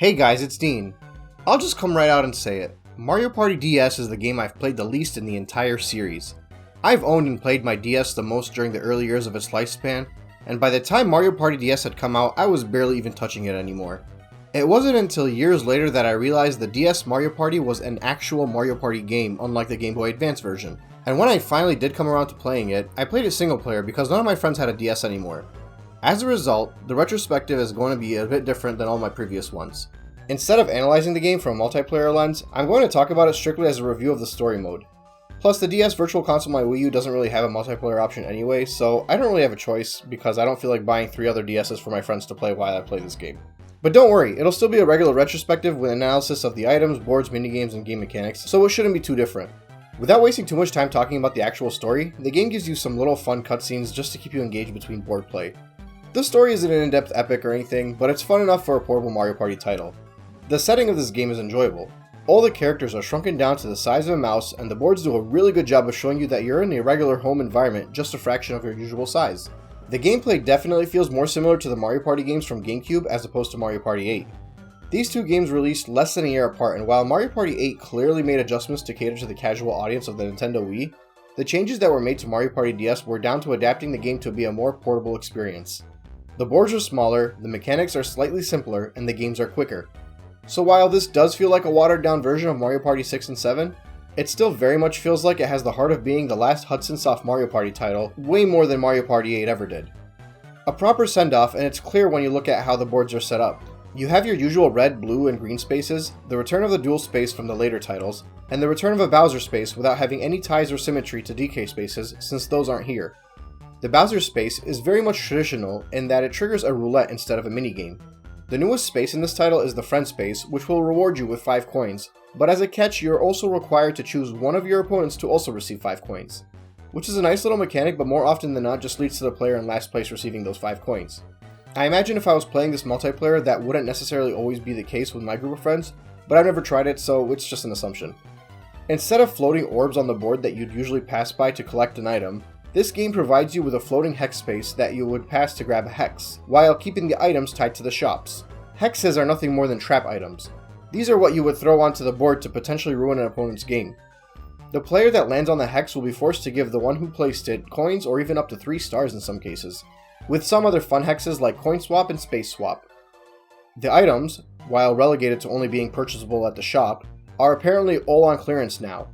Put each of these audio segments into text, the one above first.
Hey guys, it's Dean. I'll just come right out and say it. Mario Party DS is the game I've played the least in the entire series. I've owned and played my DS the most during the early years of its lifespan, and by the time Mario Party DS had come out, I was barely even touching it anymore. It wasn't until years later that I realized the DS Mario Party was an actual Mario Party game, unlike the Game Boy Advance version. And when I finally did come around to playing it, I played it single player because none of my friends had a DS anymore. As a result, the retrospective is going to be a bit different than all my previous ones. Instead of analyzing the game from a multiplayer lens, I'm going to talk about it strictly as a review of the story mode. Plus, the DS Virtual Console on my Wii U doesn't really have a multiplayer option anyway, so I don't really have a choice because I don't feel like buying 3 other DSs for my friends to play while I play this game. But don't worry, it'll still be a regular retrospective with analysis of the items, boards, minigames, and game mechanics, so it shouldn't be too different. Without wasting too much time talking about the actual story, the game gives you some little fun cutscenes just to keep you engaged between board play. The story isn't an in-depth epic or anything, but it's fun enough for a portable Mario Party title. The setting of this game is enjoyable. All the characters are shrunken down to the size of a mouse, and the boards do a really good job of showing you that you're in a regular home environment, just a fraction of your usual size. The gameplay definitely feels more similar to the Mario Party games from GameCube as opposed to Mario Party 8. These two games released less than a year apart, and while Mario Party 8 clearly made adjustments to cater to the casual audience of the Nintendo Wii, the changes that were made to Mario Party DS were down to adapting the game to be a more portable experience. The boards are smaller, the mechanics are slightly simpler, and the games are quicker. So while this does feel like a watered down version of Mario Party 6 and 7, it still very much feels like it has the heart of being the last Hudson Soft Mario Party title, way more than Mario Party 8 ever did. A proper send-off, and it's clear when you look at how the boards are set up. You have your usual red, blue, and green spaces, the return of the dual space from the later titles, and the return of a Bowser space without having any ties or symmetry to DK spaces, since those aren't here. The Bowser space is very much traditional in that it triggers a roulette instead of a minigame. The newest space in this title is the friend space, which will reward you with 5 coins, but as a catch you're also required to choose one of your opponents to also receive 5 coins. Which is a nice little mechanic, but more often than not just leads to the player in last place receiving those 5 coins. I imagine if I was playing this multiplayer that wouldn't necessarily always be the case with my group of friends, but I've never tried it, so it's just an assumption. Instead of floating orbs on the board that you'd usually pass by to collect an item, this game provides you with a floating hex space that you would pass to grab a hex, while keeping the items tied to the shops. Hexes are nothing more than trap items. These are what you would throw onto the board to potentially ruin an opponent's game. The player that lands on the hex will be forced to give the one who placed it coins or even up to 3 stars in some cases, with some other fun hexes like Coin Swap and Space Swap. The items, while relegated to only being purchasable at the shop, are apparently all on clearance now.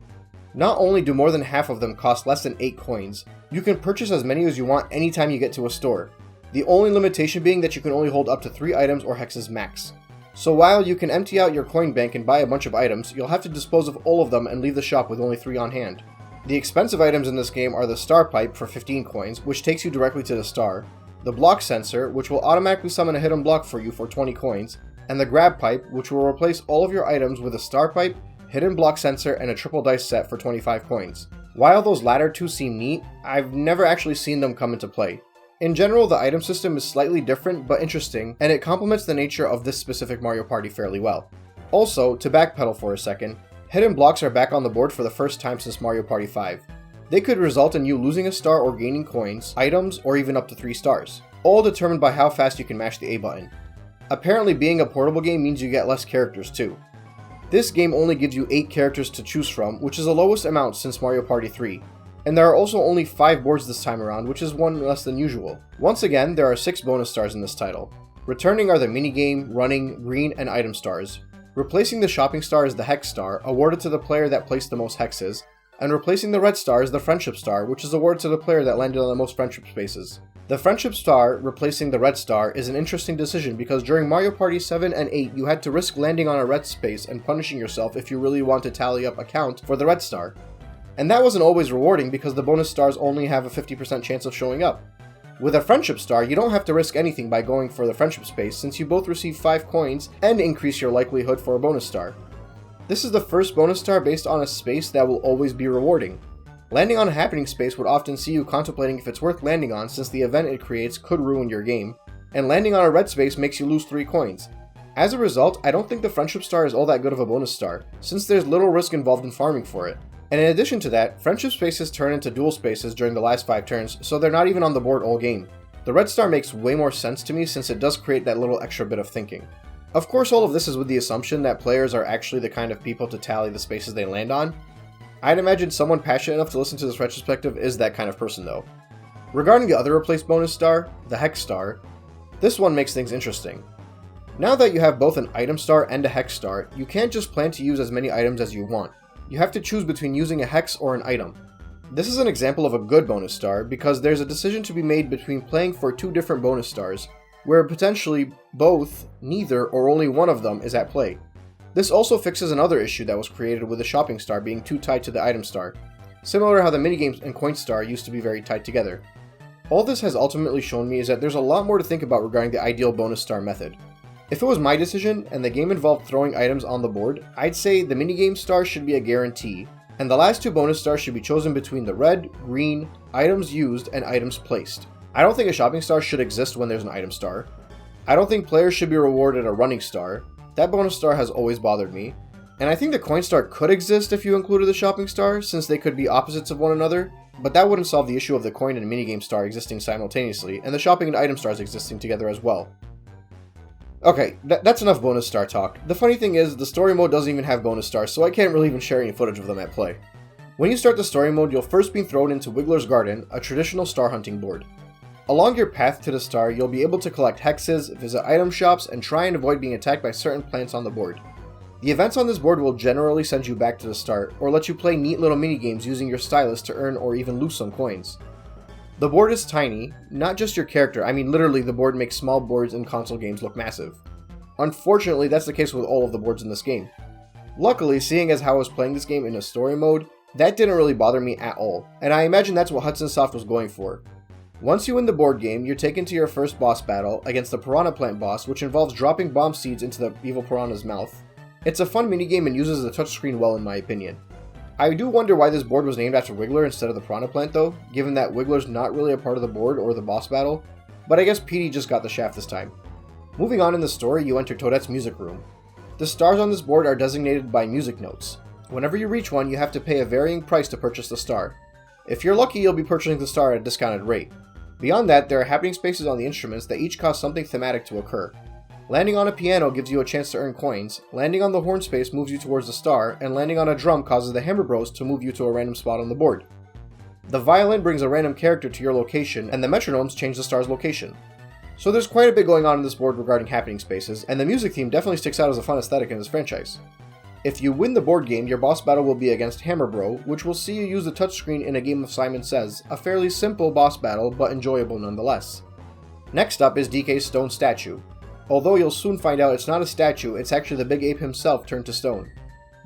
Not only do more than half of them cost less than 8 coins, you can purchase as many as you want anytime you get to a store, the only limitation being that you can only hold up to 3 items or hexes max. So while you can empty out your coin bank and buy a bunch of items, you'll have to dispose of all of them and leave the shop with only 3 on hand. The expensive items in this game are the Star Pipe for 15 coins, which takes you directly to the star, the Block Sensor, which will automatically summon a hidden block for you for 20 coins, and the Grab Pipe, which will replace all of your items with a Star Pipe, Hidden Block Sensor, and a triple dice set for 25 coins. While those latter 2 seem neat, I've never actually seen them come into play. In general, the item system is slightly different but interesting, and it complements the nature of this specific Mario Party fairly well. Also, to backpedal for a second, hidden blocks are back on the board for the first time since Mario Party 5. They could result in you losing a star or gaining coins, items, or even up to 3 stars, all determined by how fast you can mash the A button. Apparently being a portable game means you get less characters too. This game only gives you 8 characters to choose from, which is the lowest amount since Mario Party 3. And there are also only 5 boards this time around, which is 1 less than usual. Once again, there are 6 bonus stars in this title. Returning are the minigame, running, green, and item stars. Replacing the shopping star is the hex star, awarded to the player that placed the most hexes. And replacing the red star is the friendship star, which is awarded to the player that landed on the most friendship spaces. The friendship star replacing the red star is an interesting decision because during Mario Party 7 and 8 you had to risk landing on a red space and punishing yourself if you really want to tally up a count for the red star. And that wasn't always rewarding because the bonus stars only have a 50% chance of showing up. With a friendship star, you don't have to risk anything by going for the friendship space since you both receive 5 coins and increase your likelihood for a bonus star. This is the first bonus star based on a space that will always be rewarding. Landing on a happening space would often see you contemplating if it's worth landing on since the event it creates could ruin your game, and landing on a red space makes you lose 3 coins. As a result, I don't think the friendship star is all that good of a bonus star, since there's little risk involved in farming for it. And in addition to that, friendship spaces turn into dual spaces during the last 5 turns, so they're not even on the board all game. The red star makes way more sense to me since it does create that little extra bit of thinking. Of course, all of this is with the assumption that players are actually the kind of people to tally the spaces they land on. I'd imagine someone passionate enough to listen to this retrospective is that kind of person though. Regarding the other replaced bonus star, the Hex Star, this one makes things interesting. Now that you have both an item star and a Hex Star, you can't just plan to use as many items as you want. You have to choose between using a Hex or an item. This is an example of a good bonus star because there's a decision to be made between playing for two different bonus stars, where potentially both, neither, or only one of them is at play. This also fixes another issue that was created with the shopping star being too tied to the item star, similar to how the minigames and coin star used to be very tied together. All this has ultimately shown me is that there's a lot more to think about regarding the ideal bonus star method. If it was my decision and the game involved throwing items on the board, I'd say the minigame star should be a guarantee, and the last two bonus stars should be chosen between the red, green, items used, and items placed. I don't think a shopping star should exist when there's an item star. I don't think players should be rewarded a running star. That bonus star has always bothered me. And I think the coin star could exist if you included the shopping star, since they could be opposites of one another, but that wouldn't solve the issue of the coin and minigame star existing simultaneously, and the shopping and item stars existing together as well. Okay, that's enough bonus star talk. The funny thing is, the story mode doesn't even have bonus stars, so I can't really even share any footage of them at play. When you start the story mode, you'll first be thrown into Wiggler's Garden, a traditional star hunting board. Along your path to the star, you'll be able to collect hexes, visit item shops, and try and avoid being attacked by certain plants on the board. The events on this board will generally send you back to the start, or let you play neat little minigames using your stylus to earn or even lose some coins. The board is tiny, not just your character, I mean literally the board makes small boards in console games look massive. Unfortunately, that's the case with all of the boards in this game. Luckily, seeing as how I was playing this game in a story mode, that didn't really bother me at all, and I imagine that's what Hudson Soft was going for. Once you win the board game, you're taken to your first boss battle against the piranha plant boss, which involves dropping bomb seeds into the evil piranha's mouth. It's a fun minigame and uses the touchscreen well in my opinion. I do wonder why this board was named after Wiggler instead of the piranha plant though, given that Wiggler's not really a part of the board or the boss battle, but I guess PD just got the shaft this time. Moving on in the story, you enter Toadette's music room. The stars on this board are designated by music notes. Whenever you reach one, you have to pay a varying price to purchase the star. If you're lucky, you'll be purchasing the star at a discounted rate. Beyond that, there are happening spaces on the instruments that each cause something thematic to occur. Landing on a piano gives you a chance to earn coins, landing on the horn space moves you towards the star, and landing on a drum causes the Hammer Bros to move you to a random spot on the board. The violin brings a random character to your location, and the metronomes change the star's location. So there's quite a bit going on in this board regarding happening spaces, and the music theme definitely sticks out as a fun aesthetic in this franchise. If you win the board game, your boss battle will be against Hammer Bro, which will see you use the touchscreen in a game of Simon Says, a fairly simple boss battle, but enjoyable nonetheless. Next up is DK's stone statue. Although you'll soon find out it's not a statue, it's actually the big ape himself turned to stone.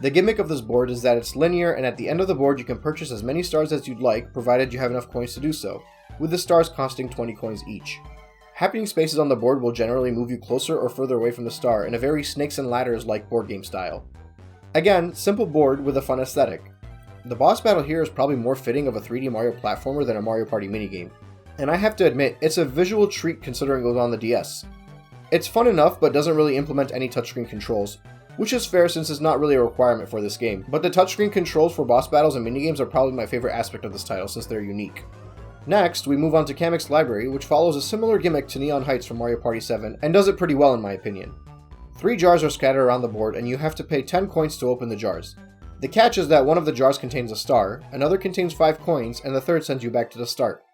The gimmick of this board is that it's linear, and at the end of the board you can purchase as many stars as you'd like, provided you have enough coins to do so, with the stars costing 20 coins each. Happening spaces on the board will generally move you closer or further away from the star in a very Snakes and Ladders-like board game style. Again, simple board with a fun aesthetic. The boss battle here is probably more fitting of a 3D Mario platformer than a Mario Party minigame, and I have to admit, it's a visual treat considering it was on the DS. It's fun enough, but doesn't really implement any touchscreen controls, which is fair since it's not really a requirement for this game, but the touchscreen controls for boss battles and minigames are probably my favorite aspect of this title since they're unique. Next, we move on to Kamik's library, which follows a similar gimmick to Neon Heights from Mario Party 7, and does it pretty well in my opinion. 3 jars are scattered around the board, and you have to pay 10 coins to open the jars. The catch is that one of the jars contains a star, another contains 5 coins, and the third sends you back to the start.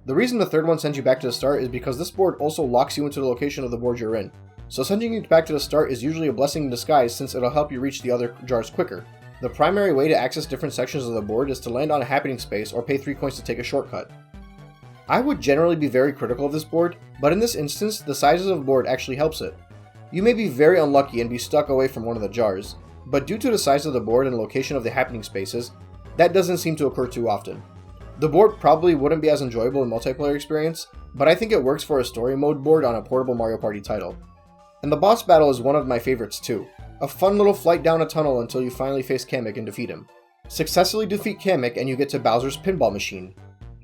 The reason the third one sends you back to the start is because this board also locks you into the location of the board you're in, so sending you back to the start is usually a blessing in disguise since it'll help you reach the other jars quicker. The primary way to access different sections of the board is to land on a happening space or pay 3 coins to take a shortcut. I would generally be very critical of this board, but in this instance, the sizes of the board actually helps it. You may be very unlucky and be stuck away from one of the jars, but due to the size of the board and location of the happening spaces, that doesn't seem to occur too often. The board probably wouldn't be as enjoyable in multiplayer experience, but I think it works for a story mode board on a portable Mario Party title. And the boss battle is one of my favorites too. A fun little flight down a tunnel until you finally face Kamik and defeat him. Successfully defeat Kamik and you get to Bowser's pinball machine.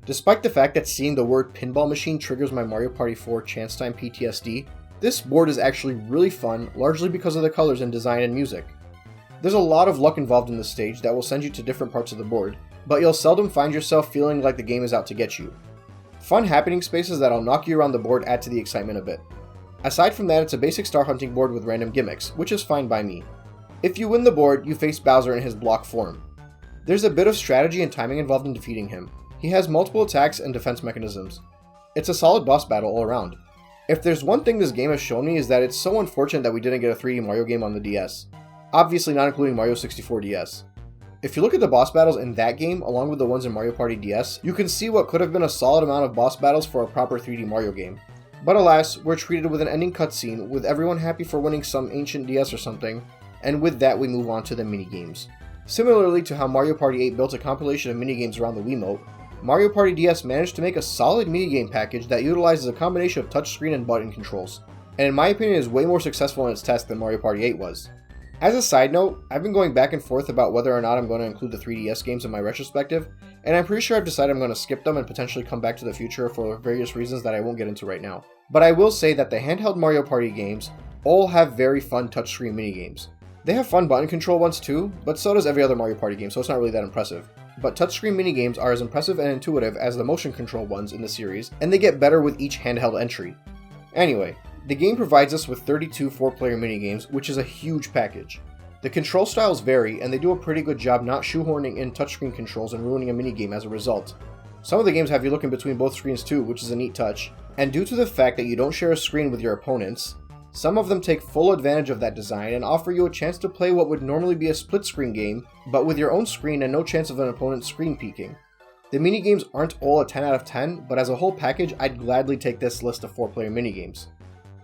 Despite the fact that seeing the word pinball machine triggers my Mario Party 4 chance time PTSD, this board is actually really fun, largely because of the colors and design and music. There's a lot of luck involved in this stage that will send you to different parts of the board, but you'll seldom find yourself feeling like the game is out to get you. Fun happening spaces that'll knock you around the board add to the excitement a bit. Aside from that, it's a basic star hunting board with random gimmicks, which is fine by me. If you win the board, you face Bowser in his block form. There's a bit of strategy and timing involved in defeating him. He has multiple attacks and defense mechanisms. It's a solid boss battle all around. If there's one thing this game has shown me is that it's so unfortunate that we didn't get a 3D Mario game on the DS. Obviously not including Mario 64 DS. If you look at the boss battles in that game, along with the ones in Mario Party DS, you can see what could have been a solid amount of boss battles for a proper 3D Mario game. But alas, we're treated with an ending cutscene, with everyone happy for winning some ancient DS or something, and with that we move on to the minigames. Similarly to how Mario Party 8 built a compilation of minigames around the Wiimote, Mario Party DS managed to make a solid minigame package that utilizes a combination of touchscreen and button controls, and in my opinion is way more successful in its test than Mario Party 8 was. As a side note, I've been going back and forth about whether or not I'm going to include the 3DS games in my retrospective, and I'm pretty sure I've decided I'm going to skip them and potentially come back to the future for various reasons that I won't get into right now. But I will say that the handheld Mario Party games all have very fun touchscreen minigames. They have fun button control ones too, but so does every other Mario Party game, so it's not really that impressive. But touchscreen minigames are as impressive and intuitive as the motion control ones in the series, and they get better with each handheld entry. Anyway, the game provides us with 32 4-player minigames, which is a huge package. The control styles vary, and they do a pretty good job not shoehorning in touchscreen controls and ruining a minigame as a result. Some of the games have you looking between both screens too, which is a neat touch, and due to the fact that you don't share a screen with your opponents, some of them take full advantage of that design and offer you a chance to play what would normally be a split-screen game, but with your own screen and no chance of an opponent's screen peeking. The minigames aren't all a 10 out of 10, but as a whole package, I'd gladly take this list of 4-player minigames.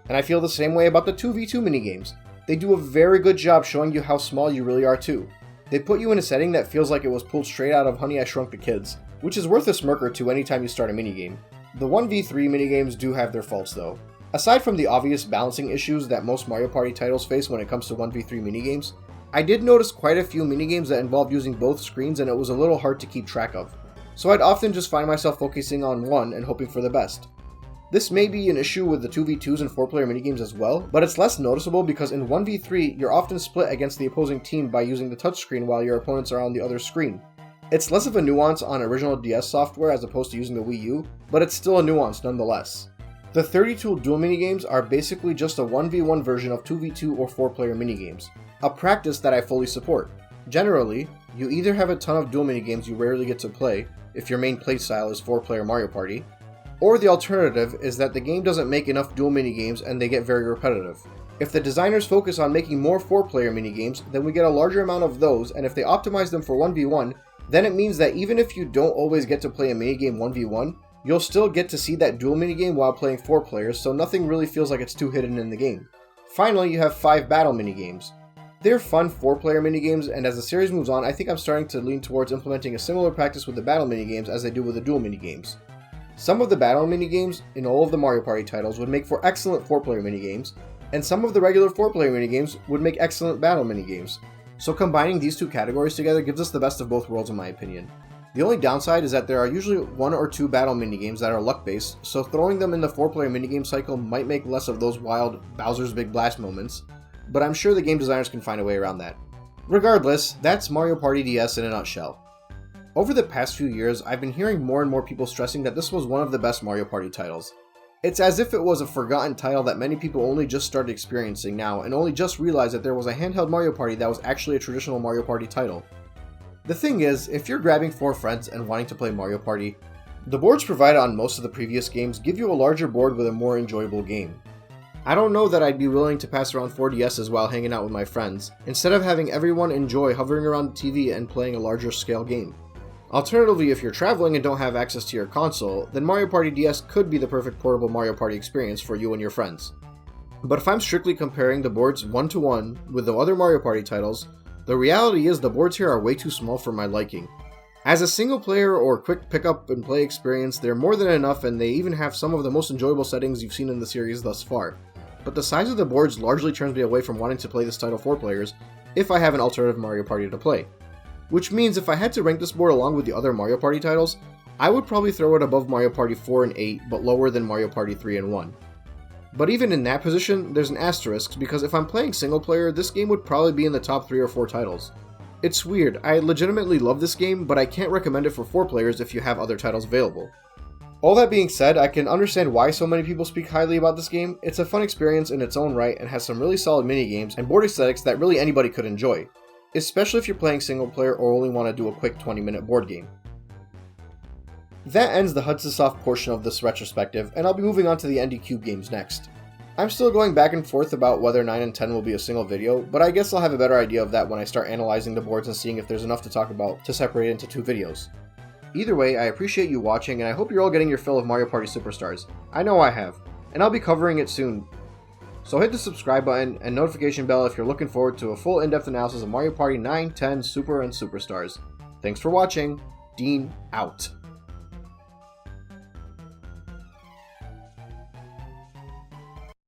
And I feel the same way about the 2v2 minigames. They do a very good job showing you how small you really are too. They put you in a setting that feels like it was pulled straight out of Honey, I Shrunk the Kids, which is worth a smirk or two anytime you start a minigame. The 1v3 minigames do have their faults though. Aside from the obvious balancing issues that most Mario Party titles face when it comes to 1v3 minigames, I did notice quite a few minigames that involved using both screens and it was a little hard to keep track of. So I'd often just find myself focusing on one and hoping for the best. This may be an issue with the 2v2s and 4-player minigames as well, but it's less noticeable because in 1v3 you're often split against the opposing team by using the touchscreen while your opponents are on the other screen. It's less of a nuance on original DS software as opposed to using the Wii U, but it's still a nuance nonetheless. The 32 dual minigames are basically just a 1v1 version of 2v2 or 4-player minigames, a practice that I fully support. Generally, you either have a ton of dual minigames you rarely get to play, if your main playstyle is 4-player Mario Party, or the alternative is that the game doesn't make enough dual minigames and they get very repetitive. If the designers focus on making more 4-player minigames, then we get a larger amount of those, and if they optimize them for 1v1, then it means that even if you don't always get to play a minigame 1v1, you'll still get to see that dual minigame while playing 4 players, so nothing really feels like it's too hidden in the game. Finally, you have 5 battle minigames. They're fun 4-player minigames, and as the series moves on, I think I'm starting to lean towards implementing a similar practice with the battle minigames as they do with the dual minigames. Some of the battle minigames in all of the Mario Party titles would make for excellent 4-player minigames, and some of the regular 4-player minigames would make excellent battle minigames. So combining these two categories together gives us the best of both worlds in my opinion. The only downside is that there are usually 1 or 2 battle minigames that are luck-based, so throwing them in the 4-player minigame cycle might make less of those wild Bowser's Big Blast moments, but I'm sure the game designers can find a way around that. Regardless, that's Mario Party DS in a nutshell. Over the past few years, I've been hearing more and more people stressing that this was one of the best Mario Party titles. It's as if it was a forgotten title that many people only just started experiencing now and only just realized that there was a handheld Mario Party that was actually a traditional Mario Party title. The thing is, if you're grabbing 4 friends and wanting to play Mario Party, the boards provided on most of the previous games give you a larger board with a more enjoyable game. I don't know that I'd be willing to pass around 4DSs while hanging out with my friends, instead of having everyone enjoy hovering around the TV and playing a larger scale game. Alternatively, if you're traveling and don't have access to your console, then Mario Party DS could be the perfect portable Mario Party experience for you and your friends. But if I'm strictly comparing the boards 1-to-1 with the other Mario Party titles, the reality is the boards here are way too small for my liking. As a single player or quick pick up and play experience, they're more than enough and they even have some of the most enjoyable settings you've seen in the series thus far. But the size of the boards largely turns me away from wanting to play this title 4 players if I have an alternative Mario Party to play. Which means if I had to rank this board along with the other Mario Party titles, I would probably throw it above Mario Party 4 and 8, but lower than Mario Party 3 and 1. But even in that position, there's an asterisk, because if I'm playing single player, this game would probably be in the top 3 or 4 titles. It's weird, I legitimately love this game, but I can't recommend it for 4 players if you have other titles available. All that being said, I can understand why so many people speak highly about this game. It's a fun experience in its own right and has some really solid minigames and board aesthetics that really anybody could enjoy, especially if you're playing single player or only want to do a quick 20-minute board game. That ends the Hudson Soft portion of this retrospective, and I'll be moving on to the ND Cube games next. I'm still going back and forth about whether 9 and 10 will be a single video, but I guess I'll have a better idea of that when I start analyzing the boards and seeing if there's enough to talk about to separate it into 2 videos. Either way, I appreciate you watching, and I hope you're all getting your fill of Mario Party Superstars. I know I have, and I'll be covering it soon. So hit the subscribe button and notification bell if you're looking forward to a full in-depth analysis of Mario Party 9, 10, Super, and Superstars. Thanks for watching. Dean out.